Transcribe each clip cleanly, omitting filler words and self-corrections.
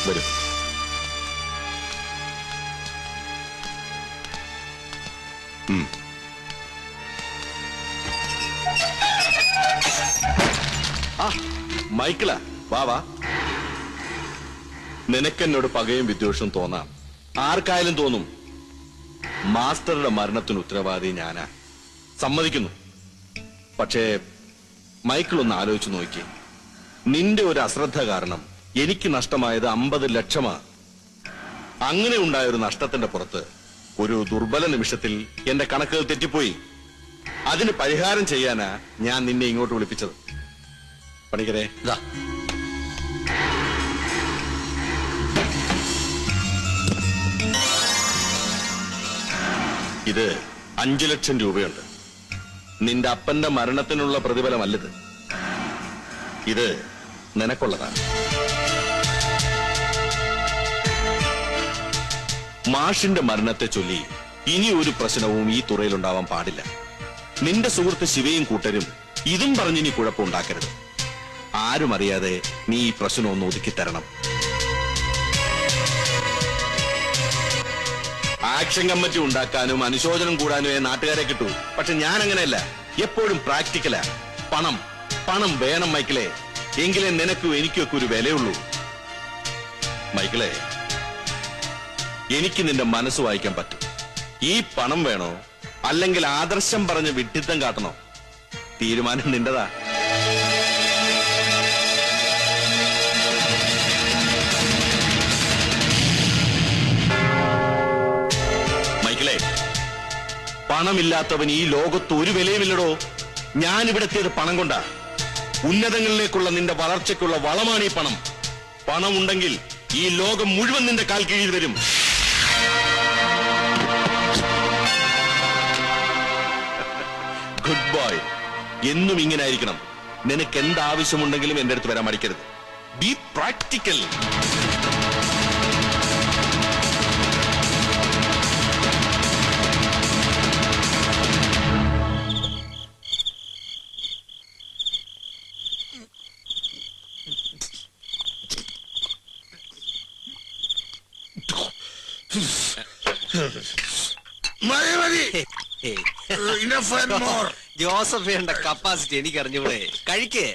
വരും. മൈക്കിളാ, വാ. നിനക്കെന്നോട് പകയും വിദ്വേഷവും തോന്നാം, ആർക്കായാലും തോന്നും. മാസ്റ്ററുടെ മരണത്തിന് ഉത്തരവാദി ഞാനാ, സമ്മതിക്കുന്നു. പക്ഷേ മൈക്കിൾ ഒന്ന് ആലോചിച്ചു നോക്കി. നിന്റെ ഒരു അശ്രദ്ധ കാരണം എനിക്ക് നഷ്ടമായത് 50 ലക്ഷമാണ്. അങ്ങനെ ഉണ്ടായൊരു നഷ്ടത്തിന്റെ പുറത്ത് ഒരു ദുർബല നിമിഷത്തിൽ എന്റെ കണക്കുകൾ തെറ്റിപ്പോയി. അതിന് പരിഹാരം ചെയ്യാനാ ഞാൻ നിന്നെ ഇങ്ങോട്ട് വിളിപ്പിച്ചത്. പണിക്കരെ, ഇത് 5 ലക്ഷം രൂപയുണ്ട്. നിന്റെ അപ്പന്റെ മരണത്തിനുള്ള പ്രതിഫലമല്ലത്, ഇത് നിനക്കുള്ളതാണ്. മാഷിന്റെ മരണത്തെ ചൊല്ലി ഇനി ഒരു പ്രശ്നവും ഈ തുറയിലുണ്ടാവാൻ പാടില്ല. നിന്റെ സുഹൃത്ത് ശിവയും കൂട്ടരും ഇതും പറഞ്ഞ് നീ കുഴപ്പമുണ്ടാക്കരുത്. ആരും അറിയാതെ നീ ഈ പ്രശ്നം ഒന്ന് ഒതുക്കിത്തരണം. ആക്ഷൻ കമ്മിറ്റി ഉണ്ടാക്കാനും അനുശോചനം കൂടാനുമേ നാട്ടുകാരെ കിട്ടൂ. പക്ഷെ ഞാൻ അങ്ങനെയല്ല, എപ്പോഴും പ്രാക്ടിക്കലാ. പണം വേണം മൈക്കിളെ, എങ്കിലേ നിനക്കും എനിക്കൊക്കെ ഒരു വിലയുള്ളൂ. മൈക്കിളെ, എനിക്ക് നിന്റെ മനസ്സ് വായിക്കാൻ പറ്റും. ഈ പണം വേണോ അല്ലെങ്കിൽ ആദർശം പറഞ്ഞ് വിഡ്ഢിത്തം കാട്ടണോ? തീരുമാനം നിന്റെതാ. മൈക്കിളെ, പണമില്ലാത്തവൻ ഈ ലോകത്ത് ഒരു വിലയുമില്ലടോ. ഞാൻ ഇവിടെത്തിയത് പണം കൊണ്ടാ. ഉന്നതങ്ങളിലേക്കുള്ള നിന്റെ വളർച്ചയ്ക്കുള്ള വളമാണ് ഈ പണം. പണം ഉണ്ടെങ്കിൽ ഈ ലോകം മുഴുവൻ നിന്റെ കാൽ കീഴിൽ വരും. Good boy. എന്നും ഇങ്ങനെ ആയിരിക്കണം. നിനക്ക് എന്താവശ്യമുണ്ടെങ്കിലും എന്റെ അടുത്ത് വരാൻ മടിക്കരുത്. Be practical. ജോസഫിന്റെ കപ്പാസിറ്റി എനിക്ക് അറിഞ്ഞൂടെ. കഴിക്ക്.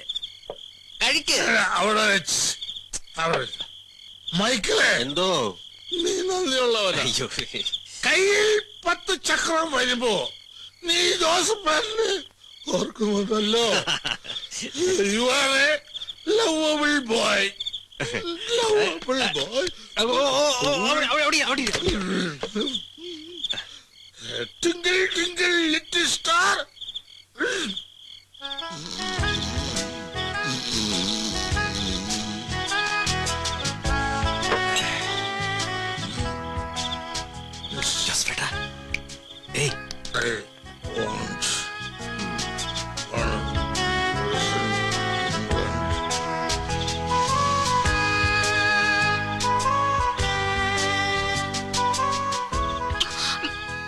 മൈക്കിളെ, എന്തോ നീ നന്ദിയുള്ളവനാ. കയ്യിൽ 10 ചക്രം വരുമ്പോ നീ ജോസഫിനെ ഓർക്കുന്നുണ്ടല്ലോ. You are a lovable boy. Twinkle, twinkle, little star. ജോസഫേട്ടാ, ഏയ്,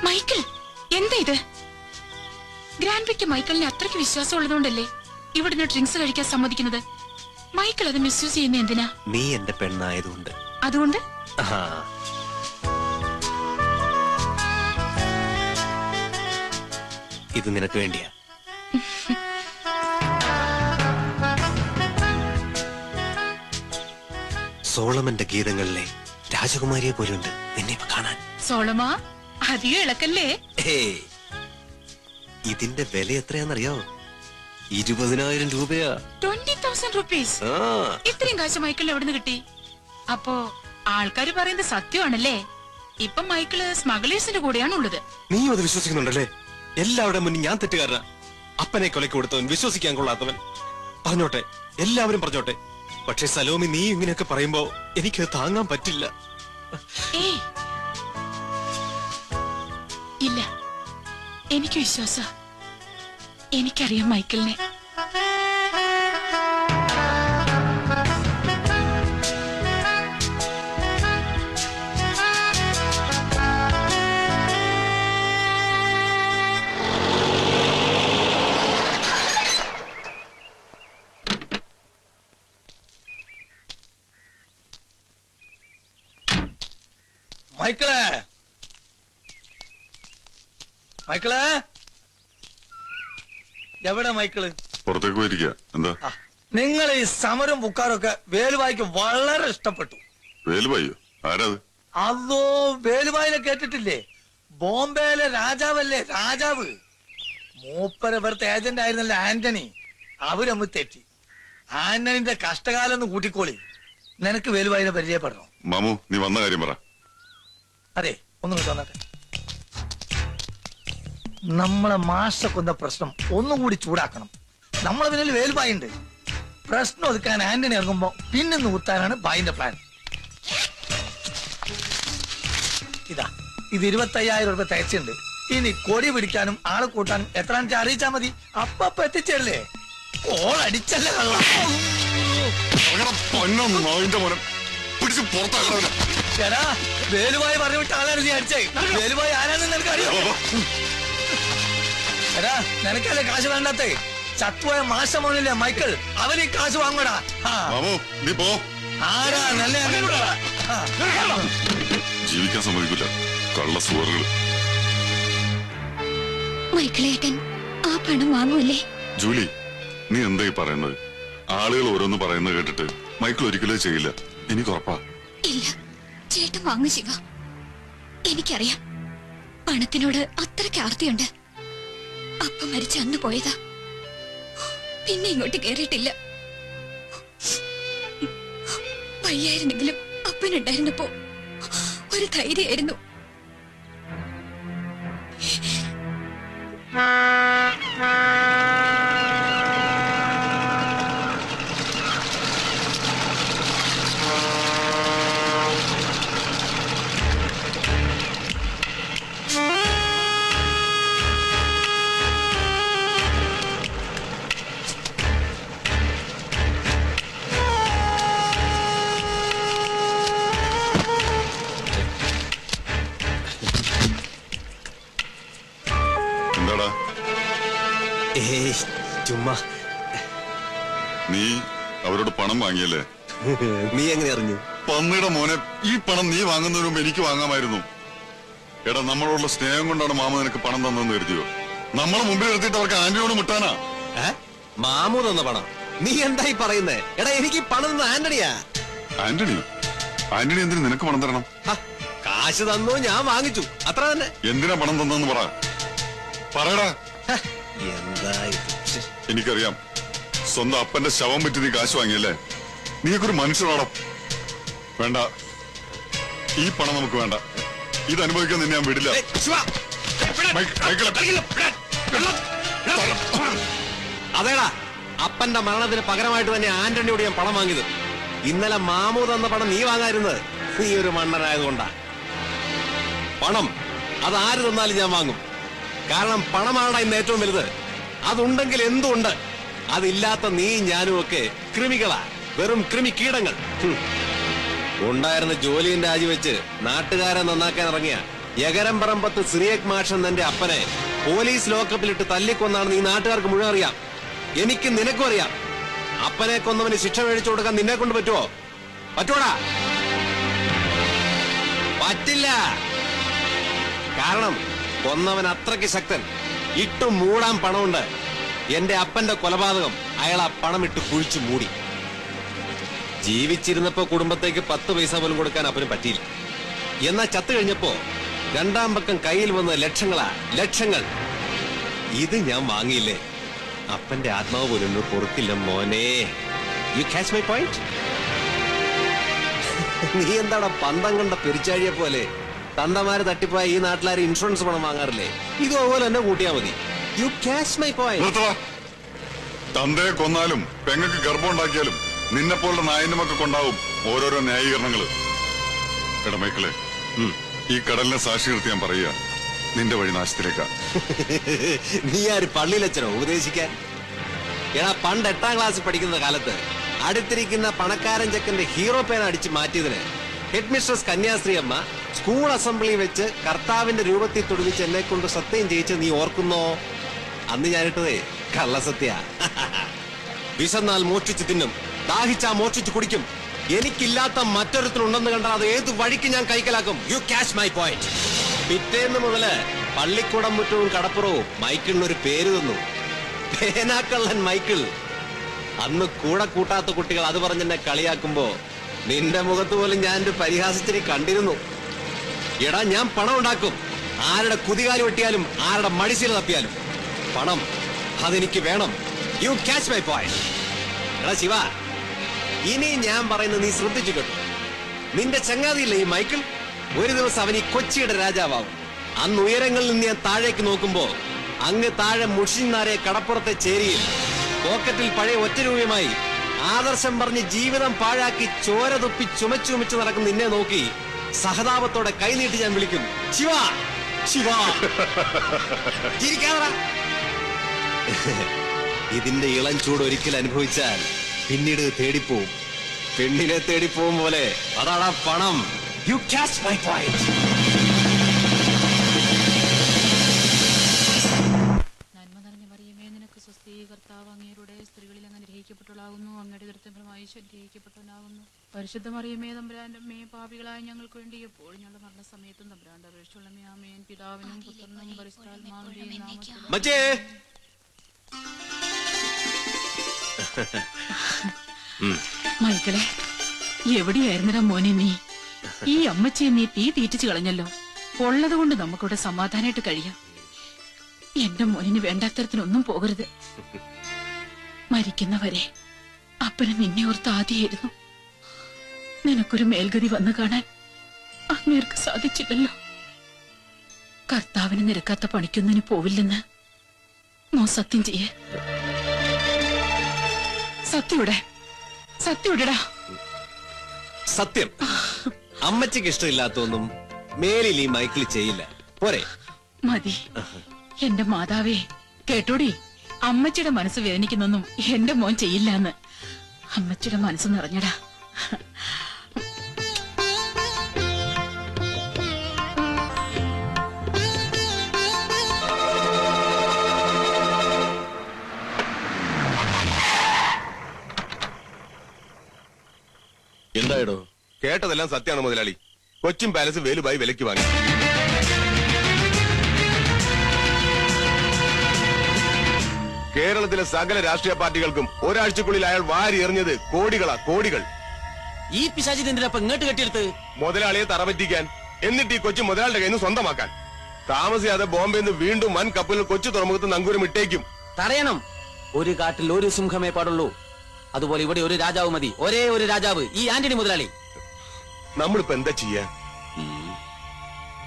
മൈക്കിൾ, എന്താ ഇത്? ഗ്രാൻഡ്വിക്ക് മൈക്കിളിനെ അത്രയ്ക്ക് വിശ്വാസം ഉള്ളതുകൊണ്ടല്ലേ ഇവിടുന്ന് ഡ്രിങ്ക്സ് കഴിക്കാൻ സമ്മതിക്കുന്നത്. മൈക്കിൾ അത് മിസ്യൂസ് ചെയ്യുന്ന എന്തിനാ? നീ എന്റെ പെണ്ണായതുകൊണ്ട്. അതുകൊണ്ട് ഇത് നിനക്ക് വേണ്ടിയാ. സോളമന്റെ ഗീതങ്ങളിലെ രാജകുമാരിയെ പോലുണ്ട് നിന്നെ കാണാൻ. സോളമാ, അധികം ഇളക്കല്ലേ. ഇതിന്റെ വില എത്രയാണെന്നറിയാവോ? 20,000 രൂപയാ. 20,000 rupees. ഇത്രയും കാശ് മൈക്കിളിന് എവിടുന്ന് കിട്ടി? അപ്പോ ആൾക്കാര് പറയുന്നത് സത്യമാണല്ലേ? ഇപ്പൊ മൈക്കിള് സ്മഗ്ലേഴ്സിന്റെ കൂടെയാണ് ഉള്ളത്. നീ അത് വിശ്വസിക്കുന്നുണ്ടല്ലേ? എല്ലാവരുടെ മുന്നിൽ ഞാൻ തെറ്റുകാരനാ. അപ്പനെ കൊലക്ക് കൊടുത്തവൻ, വിശ്വസിക്കാൻ കൊള്ളാത്തവൻ. പറഞ്ഞോട്ടെ, എല്ലാവരും പറഞ്ഞോട്ടെ. പക്ഷെ സലോമി, നീ ഇങ്ങനെയൊക്കെ പറയുമ്പോ എനിക്കത് താങ്ങാൻ പറ്റില്ല. ഇല്ല, എനിക്ക് വിശ്വാസ. എനിക്കറിയാം മൈക്കിളിനെ. മൈക്കിളെ മൈക്കിളെ എവിടെ മൈക്കിള്? പുറത്തേക്ക് പോയിരിക്കുക. എന്താ? നിങ്ങൾ ഈ സമരം ബുക്കാറൊക്കെ വേലുവായിക്ക് വളരെ ഇഷ്ടപ്പെട്ടു. വേലുവായോ? ആരാത്? അതോ വേലുവായിനെ കേട്ടിട്ടില്ലേ? ബോംബെയിലെ രാജാവല്ലേ രാജാവ്. മൂപ്പര ഇവിടുത്തെ ഏജന്റ് ആയിരുന്നല്ലോ ആന്റണി. അവരമ്മ തെറ്റി. ആന്റണിന്റെ കഷ്ടകാലം ഒന്ന് കൂട്ടിക്കോളി. നിനക്ക് വേലുവായിനെ പരിചയപ്പെടണോ? മാമു, നീ വന്ന കാര്യം പറ. അതെ, ഒന്ന് തോന്നട്ടെ. നമ്മളെ മാഷ കൊന്ന പ്രശ്നം ഒന്നുകൂടി ചൂടാക്കണം. നമ്മളെ പിന്നിൽ വേലുബായി ഉണ്ട്. പ്രശ്നം ഒതുക്കാൻ ആന്റണി ഇറങ്ങുമ്പോ പിന്നിന്ന് കുത്താനാണ് ബായിന്റെ പ്ലാൻ. ഇതാ, ഇത് 25,000 രൂപ തയ്ച്ചുണ്ട്. ഇനി കൊടി പിടിക്കാനും ആളെ കൂട്ടാനും എത്രാണെന്ന് അറിയിച്ചാ മതി. അപ്പ എത്തിച്ചേരില്ലേ? ഓളടിച്ചല്ലേ കള്ളം. ചേടാ, വേലുവായി പറഞ്ഞു വിട്ട ആളാണ് നീ അടിച്ചേ. വേലുവായി ആരാണെന്ന് നിനക്ക് അറിയാമോ? എടാ, നിനക്കല്ലേ കാശ് വേണ്ടാത്തേ? ചത്തുപോയ മാഷ മോനില്ലേ മൈക്കിൾ, അവന് ഈ കാശ് വാങ്ങടാ. ആരാ നല്ല ജീവിക്കാൻ സമ്മതിക്കില്ല കള്ള സുവറുകള്. മൈക്കിളേട്ടൻ ആ പണം വാങ്ങൂല്ലേ? ജൂലി, നീ എന്തായി പറയുന്നത്? ആളുകൾ ഓരോന്ന് പറയുന്നത് കേട്ടിട്ട് മൈക്കിൾ ഒരിക്കലും ചെയ്യില്ല. എനിക്ക് ഉറപ്പാ. ഇല്ല, ചേട്ടൻ വാങ്ങു ശിവ. എനിക്കറിയാം, പണത്തിനോട് അത്രയ്ക്ക് ആർത്തിയുണ്ട്. അപ്പ മരിച്ച അന്ന് പോയതാ, പിന്നെ ഇങ്ങോട്ട് കേറിയിട്ടില്ല. വയ്യായിരുന്നെങ്കിലും അപ്പനുണ്ടായിരുന്നപ്പോ ഒരു ധൈര്യമായിരുന്നു. ചുമ്മാ. നീ അവരോട് പണം വാങ്ങിയല്ലേ? നീ എങ്ങനെ അറിഞ്ഞു? പന്നിയുടെ മോനെ, ഈ പണം നീ വാങ്ങുന്നതിന് മുമ്പ് എനിക്ക് വാങ്ങാമായിരുന്നു. എടാ, നമ്മളോടുള്ള സ്നേഹം കൊണ്ടാണ് മാമ നിനക്ക് പണം തന്നെന്ന് കരുതിയോ? നമ്മളെ മുമ്പിൽ നിർത്തിയിട്ട് അവർക്ക് ആന്റണിയോട് മുട്ടാനാ. മാമു തന്ന പണം നീ എന്തായി പറയുന്നേ? എടാ, എനിക്ക് പണം തന്ന ആന്റണിയാ. ആന്റണിയോ? ആന്റണി എന്തിനു നിനക്ക് പണം തരണം? കാശ് തന്നു, ഞാൻ വാങ്ങിച്ചു, അത്ര തന്നെ. എന്തിനാ പണം തന്നെന്ന് പറയടാ. എന്താ എനിക്കറിയാം, സ്വന്തം അപ്പന്റെ ശവം വിറ്റ് നീ കാശ് വാങ്ങിയല്ലേ? നീക്കൊരു മനുഷ്യനാണോ? വേണ്ട, ഈ പണം നമുക്ക് വേണ്ട. ഇത് അനുഭവിക്കാൻ നിന്നെ ഞാൻ വിടില്ല. അതേടാ, അപ്പന്റെ മരണത്തിന് പകരമായിട്ട് തന്നെ ആന്റണിയോട് ഞാൻ പണം വാങ്ങിയത്. ഇന്നലെ മാമു തന്ന പണം നീ വാങ്ങായിരുന്നത് നീ ഒരു മണ്ണനായതുകൊണ്ടാ. പണം അതാര് തന്നാലും ഞാൻ വാങ്ങും. കാരണം പണമാണ് ഇന്ന് ഏറ്റവും വലുത്. അതുണ്ടെങ്കിൽ എന്തുണ്ട്? അതില്ലാത്ത നീ ഞാനും ഒക്കെ കൃമികളാ, വെറും കൃമി കീടങ്ങൾ. ഉണ്ടായിരുന്ന ജോലിയും രാജിവെച്ച് നാട്ടുകാരെ നന്നാക്കാൻ ഇറങ്ങിയ യകരം പറമ്പത്ത് സിറിയക് മാഷൻ എന്റെ അപ്പനെ പോലീസ് ലോക്കപ്പിലിട്ട് തല്ലിക്കൊന്നാണെന്ന് ഈ നാട്ടുകാർക്ക് മുഴുവൻ അറിയാം. എനിക്ക് നിനക്കും അറിയാം. അപ്പനെ കൊന്നവന് ശിക്ഷ മേടിച്ചു കൊടുക്കാൻ നിന്നെ കൊണ്ട് പറ്റുമോ? പറ്റൂടാ? പറ്റില്ല. കാരണം കൊന്നവൻ അത്രയ്ക്ക് ശക്തൻ. ഇട്ടു മൂടാൻ പണമുണ്ട്. എന്റെ അപ്പന്റെ കൊലപാതകം അയാൾ ആ പണമിട്ട് കുഴിച്ചു മൂടി. ജീവിച്ചിരുന്നപ്പോ കുടുംബത്തേക്ക് 10 പൈസ പോലും കൊടുക്കാൻ അപ്പന് പറ്റിയില്ല. എന്നാ ചത്തു കഴിഞ്ഞപ്പോ രണ്ടാം പക്കം കയ്യിൽ വന്ന ലക്ഷങ്ങളാ, ലക്ഷങ്ങൾ. ഇത് ഞാൻ വാങ്ങിയില്ലേ, അപ്പന്റെ ആത്മാവ് പോലും പൊറുക്കില്ല മോനെ. U catch my point? നീ എന്താടാ പന്തം കണ്ട പെരിച്ചാഴിയെ പോലെ? തന്തമാര് തട്ടിപ്പോയ ഈ നാട്ടിലാരും ഇൻഷുറൻസ് പണം വാങ്ങാറില്ലേ? ഇതുപോലെ തന്നെ കൂട്ടിയാ മതി. You catch my point. തന്തയെ കൊന്നാലും പെങ്ങക്ക് ഗർഭം ഉണ്ടാക്കിയാലും നിന്നെ പോലുള്ള നായന്മൊക്കെ കൊണ്ടാവും ഓരോരോ ന്യായീകരണങ്ങള്. എടാ മൈക്കിളെ, ഈ കടലിനെ സാക്ഷി നിർത്തി ഞാൻ പറയുക, നിന്റെ വഴി നാശത്തിലേക്കാ. നീ ആര് പള്ളിയിലച്ചനോ ഉപദേശിക്കാൻ? എടാ, പണ്ട് 8ാം ക്ലാസ്സിൽ പഠിക്കുന്ന കാലത്ത് അടുത്തിരിക്കുന്ന പണക്കാരൻ ചെക്കന്റെ ഹീറോ പേന അടിച്ച് മാറ്റിയതിന് ഹെഡ് മിസ്ട്രസ് കന്യാസ്ത്രീ അമ്മ സ്കൂൾ അസംബ്ലി വെച്ച് കർത്താവിന്റെ രൂപത്തിൽ തൊടുവിച്ച് എന്നെ കൊണ്ട് സത്യം ചെയ്യിച്ച് നീ ഓർക്കുന്നോ? അന്ന് ഞാനിട്ടതേ കള്ളസത്യ. വിശന്നാൽ മോഷ്ടിച്ചു തിന്നും, ദാഹിച്ചാ മോഷ്ടിച്ചു കുടിക്കും. എനിക്കില്ലാത്ത മറ്റൊരുത്തിനുണ്ടെന്ന് കണ്ടാൽ അത് ഏത് വഴിക്ക് ഞാൻ കൈക്കലാക്കും. You catch my point. പിറ്റേന്ന് മുതല് പള്ളിക്കൂടം മുറ്റവും കടപ്പുറവും മൈക്കിളിനൊരു പേര് തന്നു, പേനാക്കള്ളൻ മൈക്കിൾ. അന്ന് കൂടെ കൂട്ടാത്ത കുട്ടികൾ അത് പറഞ്ഞെന്നെ കളിയാക്കുമ്പോ നിന്റെ മുഖത്ത് പോലും ഞാൻ ഒരു പരിഹാസത്തിരി കണ്ടിരുന്നു. എടാ, ഞാൻ പണം ഉണ്ടാക്കും. ആരുടെ കുതികാല് വെട്ടിയാലും ആരുടെ മടിശീല തപ്പിയാലും പണം അതെനിക്ക് വേണം. U catch my point. എടാ ശിവ, ഇനി ഞാൻ പറയുന്നത് നീ ശ്രദ്ധിച്ചു കേട്ടോ. നിന്റെ ചങ്ങാതിയില്ലേ ഈ മൈക്കിൾ, ഒരു ദിവസം അവൻ ഈ കൊച്ചിയുടെ രാജാവാകും. അന്ന് ഉയരങ്ങളിൽ നിന്ന് ഞാൻ താഴേക്ക് നോക്കുമ്പോ അങ്ങ് താഴെ മുഷിനാരെ കടപ്പുറത്തെ ചേരിയിൽ പോക്കറ്റിൽ പഴയ ഒറ്റ രൂപയുമായി ആദർശം പറഞ്ഞ് ജീവിതം പാഴാക്കി ചോര തുപ്പി ചുമച്ച് നടക്കുന്ന നിന്നെ നോക്കി സഹതാപത്തോടെ കൈനീട്ടി ഞാൻ വിളിക്കും, ശിവ ശിവ. ചിരിക്കാതെ. ഇതിന്റെ ഇളം ചൂട് ഒരിക്കൽ അനുഭവിച്ചാൽ പിന്നീട് തേടിപ്പോവും. പെണ്ണിനെ തേടിപ്പോവും പോലെ. അതാണ് പണം. U catch my point. നന്മ നിറഞ്ഞ മറിയമേ, നിനക്ക് സ്വസ്തി, കർത്താവ് അങ്ങയുടെ സ്ത്രീകളിൽ അങ്ങ് അനുഗ്രഹിക്കപ്പെട്ടവളാകുന്നു. അങ്ങയുടെ ദുരിതഫലമായി അനുഗ്രഹിക്കപ്പെട്ടവനാകുന്നു. പരിശുദ്ധ മറിയമേ, തമ്പുരാന്റെ അമ്മേ, പാപികളായ ഞങ്ങൾക്ക് വേണ്ടി എപ്പോഴും ഞങ്ങളുടെ മരണസമയത്തും തമ്പുരാന്റെ അപേക്ഷയുള്ളമേ. ആമേൻ. പിതാവിനും പുത്രനും പരിശുദ്ധാത്മാവിന്റെയും നാമത്തിൽ. മച്ചേ, മൈക്കിളെ, എവിടെയായിരുന്നടാ മോനെ നീ? ഈ അമ്മച്ചിയെ നീ തീ തീറ്റിച്ചു കളഞ്ഞല്ലോ. ഉള്ളത് കൊണ്ട് നമുക്കിവിടെ സമാധാനമായിട്ട് കഴിയാം. എന്റെ മോനിന് വേണ്ടാത്തരത്തിനൊന്നും പോകരുത്. മരിക്കുന്നവരെ അപ്പന് നിന്നെ ഓർത്ത് ആദ്യമായിരുന്നു. നിനക്കൊരു മേൽഗതി വന്നു കാണാൻ അങ്ങേർക്ക് സാധിച്ചില്ലല്ലോ. കർത്താവിന് നിരക്കാത്ത പണിക്കൊന്നിന് പോവില്ലെന്ന് മോ സത്യം ചെയ്യേ. സത്യവിടടാ. സത്യം. അമ്മച്ചിക്ക് ഇഷ്ടമില്ലാത്തൊന്നും മേലിൽ ഈ മൈക്കിൾ ചെയ്യില്ല. പോരെ? മതി. എന്റെ മാതാവേ, കേട്ടോടി, അമ്മച്ചിയുടെ മനസ്സ് വേദനിക്കുന്നൊന്നും എന്റെ മോൻ ചെയ്യില്ലാന്ന്. അമ്മച്ചിയുടെ മനസ്സ് നിറഞ്ഞടാ. എന്തായിടോ? കേട്ടതെല്ലാം സത്യമാണ് മുതലാളി. കൊച്ചിൻ പാലസ് വേലുബായി വിലയ്ക്ക് വാങ്ങി. കേരളത്തിലെ സകല രാഷ്ട്രീയ പാർട്ടികൾക്കും ഒരാഴ്ചക്കുള്ളിൽ അയാൾ വാരി എറിഞ്ഞത് കോടികൾ. ഈ പിശാചിനെ എന്തിനാ ഇങ്ങോട്ട് കെട്ടിയെടുത്ത്? മുതലാളിയെ തറപറ്റിക്കാൻ, എന്നിട്ട് ഈ കൊച്ചി മുതലാളിയുടെ കയ്യിൽ നിന്ന് സ്വന്തമാക്കാൻ. താമസിയാതെ ബോംബെയിൽ നിന്ന് വീണ്ടും വൻ കപ്പലിൽ കൊച്ചി തുറമുഖത്ത് നങ്കൂരം ഇട്ടേക്കും. തടയണം. ഒരു കാട്ടിൽ ഒരു സിംഹമേ പാടുള്ളൂ. അതുപോലെ ഇവിടെ ഒരു രാജാവ് മതി. ഒരേ ഒരു രാജാവ്, ഈ ആന്റണി മുതലാളി. നമ്മളിപ്പോ എന്താ ചെയ്യാ?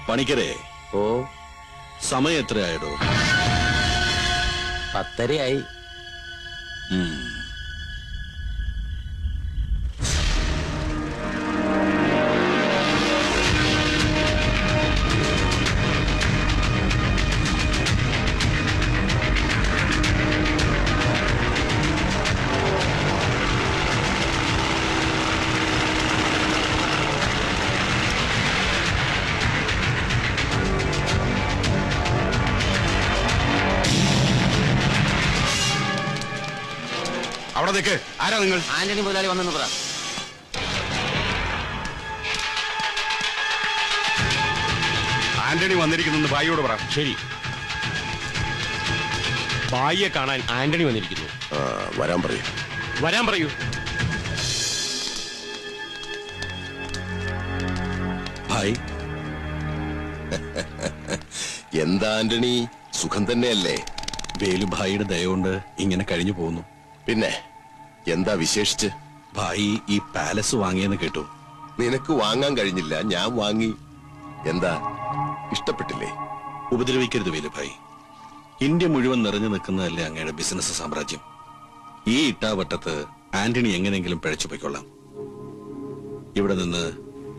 പണിക്കരെ, ഓ, സമയം എത്രയായിടോ? 10:30 അവിടെ നിൽക്ക്. ആരാ നിങ്ങൾ? ആന്റണി മുതലാളി വന്നെന്ന് പറ. ആന്റണി വന്നിരിക്കുന്നു ഭായിയോട് പറ. ശരി. ഭായിയെ കാണാൻ ആന്റണി വന്നിരിക്കുന്നു. വരാൻ പറയൂ. ഭായ്. എന്താ ആന്റണി, സുഖം തന്നെയല്ലേ? വേലുഭായിയുടെ ദയ കൊണ്ട് ഇങ്ങനെ കഴിഞ്ഞു പോകുന്നു. പിന്നെ എന്താ വിശേഷിച്ച്? ഭായി ഈ പാലസ് വാങ്ങിയെന്ന് കേട്ടു. നിനക്ക് വാങ്ങാൻ കഴിഞ്ഞില്ല, ഞാൻ വാങ്ങി. എന്താ, ഇഷ്ടപ്പെട്ടില്ലേ? ഉപദ്രവിക്കരുത് വേലുഭായി. ഇന്ത്യ മുഴുവൻ നിറഞ്ഞു നിൽക്കുന്നതല്ലേ അങ്ങയുടെ ബിസിനസ് സാമ്രാജ്യം. ഈ ഇട്ടാവട്ടത്ത് ആന്റണി എങ്ങനെയെങ്കിലും പിഴച്ചു പോയിക്കൊള്ളാം. ഇവിടെ നിന്ന്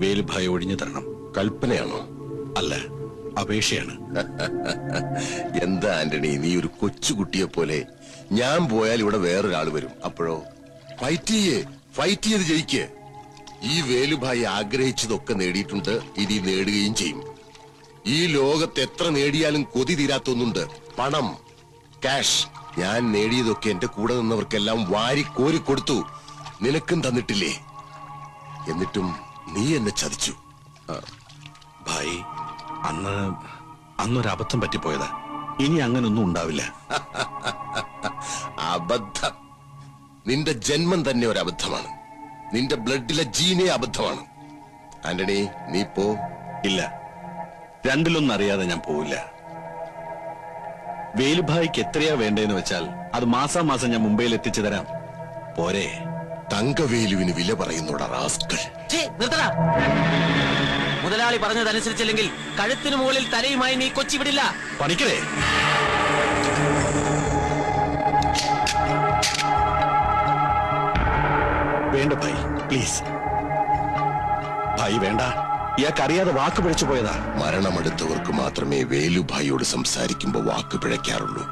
വേലുഭായി ഒഴിഞ്ഞു തരണം. കൽപ്പനയാണോ? അല്ല, അപേക്ഷയാണ്. എന്താ ആന്റണി, നീ ഒരു കൊച്ചുകുട്ടിയെ പോലെ. ഞാൻ പോയാൽ ഇവിടെ വേറൊരാൾ വരും. അപ്പോഴോ? ഫൈറ്റ് ചെയ്ത് ജയിക്ക്. ഈ വേലുഭായി ആഗ്രഹിച്ചതൊക്കെ നേടിയിട്ടുണ്ട്, ഇനി നേടുകയും ചെയ്യും. ഈ ലോകത്ത് എത്ര നേടിയാലും കൊതി തീരാത്തൊന്നുണ്ട്: പണം, ക്യാഷ്. ഞാൻ നേടിയതൊക്കെ എന്റെ കൂടെ നിന്നവർക്കെല്ലാം വാരി കോരി കൊടുത്തു. നിനക്കും തന്നിട്ടില്ലേ? എന്നിട്ടും നീ എന്നെ ചതിച്ചു. ഭായി, അന്നൊരബദ്ധം പറ്റിപ്പോയതാ. ഇനി അങ്ങനൊന്നും ഉണ്ടാവില്ല. അബദ്ധം? നിന്റെ ജന്മം തന്നെ ഒരു അബദ്ധമാണ്. നിന്റെ ബ്ലഡിലെ ജീനേ അബദ്ധമാണ്. ആന്റണി, നീ പോ. ഇല്ല, രണ്ടിലൊന്നും അറിയാതെ ഞാൻ പോവില്ല. വേലുഭായിക്ക് എത്രയാ വേണ്ടേന്ന് വെച്ചാൽ അത് മാസാമാസം ഞാൻ മുംബൈയിൽ എത്തിച്ചു തരാം. പോരെ? തങ്കവേലുവിന് വില പറയുന്നോടാ റാസ്കൾ. നിർത്തടാ. മുതലാളി പറഞ്ഞതനുസരിച്ചില്ലെങ്കിൽ കഴുത്തിന് മുകളിൽ തലയുമായി നീ കൊച്ചി വിടില്ല. പണിക്കരേ, വേണ്ട ഭായി, പ്ലീസ് ഭായി, വേണ്ട. ഇയാൾക്കറിയാതെ വാക്ക് പിഴച്ചു പോയതാ. മരണമെടുത്തവർക്ക് മാത്രമേ വേലുഭായിയോട് സംസാരിക്കുമ്പോ വാക്ക് പിഴയ്ക്കാറുള്ളൂ.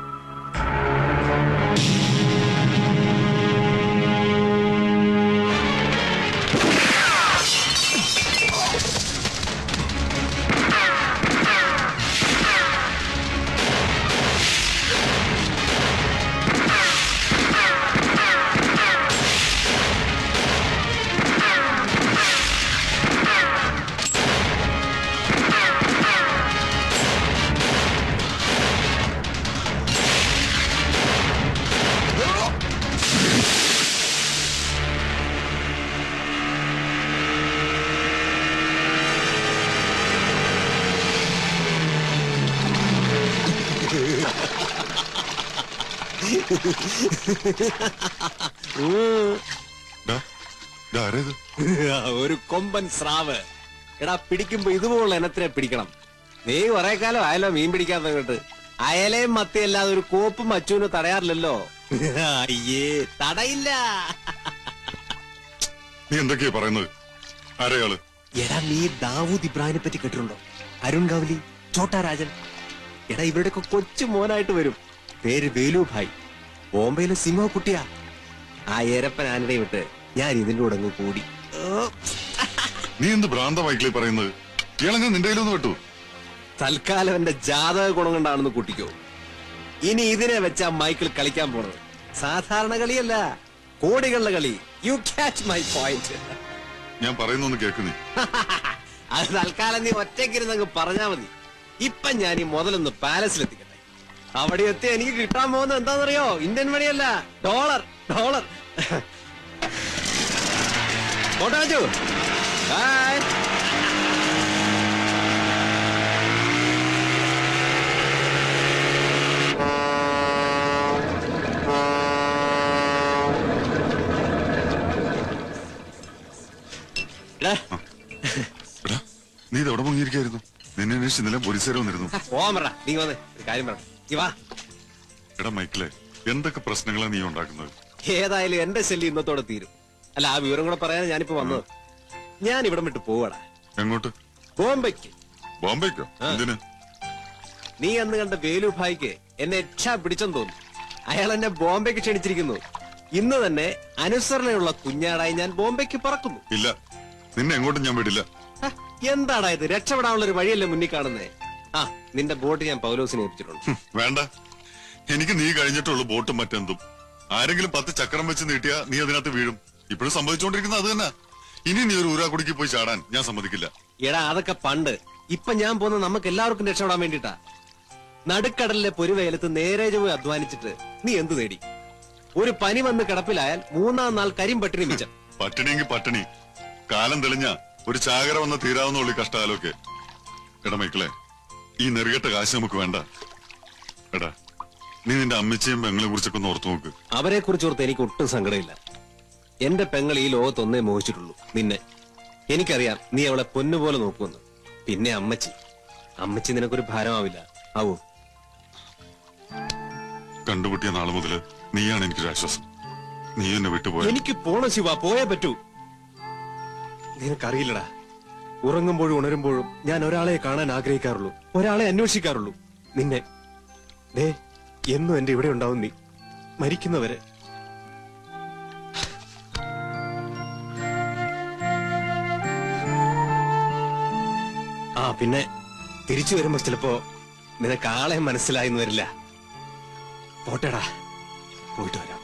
ഒരു കൊമ്പൻ സ്രാവ്. എടാ, പിടിക്കുമ്പോ ഇതുപോലുള്ള ഇനത്തിനെ പിടിക്കണം. നീ കുറെ കാലം ആയാലോ മീൻ പിടിക്കാത്ത കേട്ട്. അയലയും മത്തിയല്ലാതെ ഒരു കോപ്പും അച്ചുവിന് തടയാറില്ലല്ലോ. അയ്യേ, തടയില്ല. നീ എന്തൊക്കെയാ പറയുന്നത്? ആരെയാള്? എടാ, നീ ദാവൂദ് ഇബ്രാഹിമിനെ പറ്റി കേട്ടിട്ടുണ്ടോ? അരുൺ ഗൗലി, ചോട്ടാ രാജൻ. എടാ, ഇവരുടെയൊക്കെ കൊച്ചു മോനായിട്ട് വരും. പേര് വേലുഭായ്. ബോംബെയിലെ സിംഹ കുട്ടിയാ. ആ ഏരപ്പൻ ആനടെ വിട്ട് ഞാൻ ഇതിന്റെ കൂടെ അങ്ങ് കൂടി. നീ എന്ത് ഭ്രാന്ത മൈക്കിളി പറയുന്നത്? ഇയാളെങ്ങനെ നിന്റെ കയ്യിലൊന്ന് വിട്ടു? തൽക്കാലം എന്റെ ജാതക ഗുണം കൊണ്ടാണെന്ന് കൂട്ടിക്കോ. ഇനി ഇതിനെ വെച്ചാ മൈക്കിൾ കളിക്കാൻ പോണത് സാധാരണ കളിയല്ല, കോടികളുടെ കളി. U catch my point. ഞാൻ പറയുന്നൊന്ന് കേൾക്കുന്നേ. അത് തൽക്കാലം നീ ഒറ്റയ്ക്കിരുന്നങ്ങ് പറഞ്ഞാ മതി. ഇപ്പൊ ഞാൻ ഈ മുതലൊന്ന് പാലസിലെത്തിക്കട്ടെ. അവിടെ എത്തി എനിക്ക് കിട്ടാൻ പോകുന്നത് എന്താണെന്നറിയോ? ഇന്ത്യൻ മണിയല്ല, ഡോളർ. ഡോളർ. കോട്ടാച്ചു, ബൈ. നീ ഇത് എവിടെ മുങ്ങിയിരിക്കായിരുന്നു? നിന്നെ അന്വേഷിച്ച് ഇന്നലെ പോലീസുകാർ വന്നിരുന്നു. ഓമറ, നീ വന്നേ, ഒരു കാര്യം പറ. നീ വാ. എടാ മൈക്കിളെ, എന്തൊക്കെ പ്രശ്നങ്ങളാണ് നീ ഉണ്ടാക്കുന്നത്? ഏതായാലും എന്റെ ശല്യം ഇന്നത്തോടെ തീരും. അല്ല, ആ വിവരം കൂടെ പറയാൻ ഞാനിപ്പോ വന്നത്. ഞാൻ ഇവിടം വിട്ട് പോവടാ. എങ്ങോട്ട്? ബോംബെക്ക്. ബോംബെക്കോ? എന്തിന്? നീ അന്ന് കണ്ട വേലുഭായിക്ക് എന്നെ രക്ഷാ പിടിച്ചെന്ന് തോന്നുന്നു. അയാൾ എന്നെ ബോംബെക്ക് ക്ഷണിച്ചിരിക്കുന്നു. ഇന്ന് തന്നെ അനുസരണയുള്ള കുഞ്ഞാടായി ഞാൻ ബോംബെക്ക് പറക്കുന്നു. ഇല്ല, നിന്നെ എങ്ങോട്ടും ഞാൻ വിടില്ല. എന്താടാ ഇത്? രക്ഷപ്പെടാനുള്ള ഒരു വഴിയല്ലേ മുന്നിൽ കാണുന്നേ? ആ, നിന്റെ ബോട്ട് ഞാൻ പൗലോസിനെ ഏൽപ്പിച്ചിട്ടുണ്ട്. വേണ്ട, എനിക്ക് നീ കഴിഞ്ഞിട്ടുള്ളൂ ബോട്ടും മറ്റെന്തും. ആരെങ്കിലും 10 ചക്രം വെച്ച് നീട്ടിയാ നീ അതിനകത്ത് വീഴും. ഇപ്പോഴും സംഭവിച്ചുകൊണ്ടിരിക്കുന്നത് അത് തന്നെ. ഇനി നീ ഒരു ഊരാക്കുടിക്ക് പോയി ചാടാൻ ഞാൻ സമ്മതിക്കില്ല. എടാ, അതൊക്കെ പണ്ട്. ഇപ്പൊ ഞാൻ പോകുന്നത് നമുക്ക് എല്ലാവർക്കും രക്ഷപ്പെടാൻ വേണ്ടിട്ടാ. നടുക്കടലിലെ പൊരുവേലത്ത് നേരെ പോയി അധ്വാനിച്ചിട്ട് നീ എന്തു നേടി? ഒരു പനി വന്ന് കിടപ്പിലായാൽ 3-ാം നാൾ കരിമ്പട്ടിണി മിച്ചം. പട്ടിണിയെങ്കിൽ പട്ടിണി. കാലം തെളിഞ്ഞ ഒരു ചാകര വന്ന തീരാവുന്ന കഷ്ടകാലമൊക്കെ. എടാ മൈക്കിളെ, ഈ നെറുകെട്ട കാശ് നമുക്ക് വേണ്ട. എടാ, നീ നിന്റെ അമ്മച്ചയും പെങ്ങളെ കുറിച്ചൊക്കെ ഒന്ന് ഓർത്തു നോക്ക്. അവരെ കുറിച്ച് ഓർത്ത് എനിക്ക് ഒട്ടും സങ്കടമില്ല. എന്റെ പെങ്ങൾ ഈ ലോകത്തൊന്നേ മോഹിച്ചിട്ടുള്ളൂ, നിന്നെ. എനിക്കറിയാം നീ അവളെ പൊന്നുപോലെ നോക്കുമെന്ന്. പിന്നെ അമ്മച്ചി നിനക്കൊരു ഭാരമാവില്ല, ആവോ? കണ്ടുപിട്ടിയ നാളെ മുതല് നീയാണ് എനിക്കൊരു ആശ്വാസം. നീ എന്നെ വിട്ടുപോയ. എനിക്ക് പോണം ശിവ, പോയേ പറ്റൂ. നിനക്കറിയില്ലടാ, ഉറങ്ങുമ്പോഴും ഉണരുമ്പോഴും ഞാൻ ഒരാളെ കാണാൻ ആഗ്രഹിക്കാറുള്ളൂ, ഒരാളെ അന്വേഷിക്കാറുള്ളൂ, നിന്നെ. ദേ, എന്നും എന്റെ ഇവിടെ ഉണ്ടാവും നീ, മരിക്കുന്നവരെ. ആ, പിന്നെ തിരിച്ചു വരുമ്പോ ചിലപ്പോ നിനക്ക് ആളെ മനസ്സിലായെന്ന് വരില്ല. പോട്ടെടാ, പോയിട്ട് വരാം.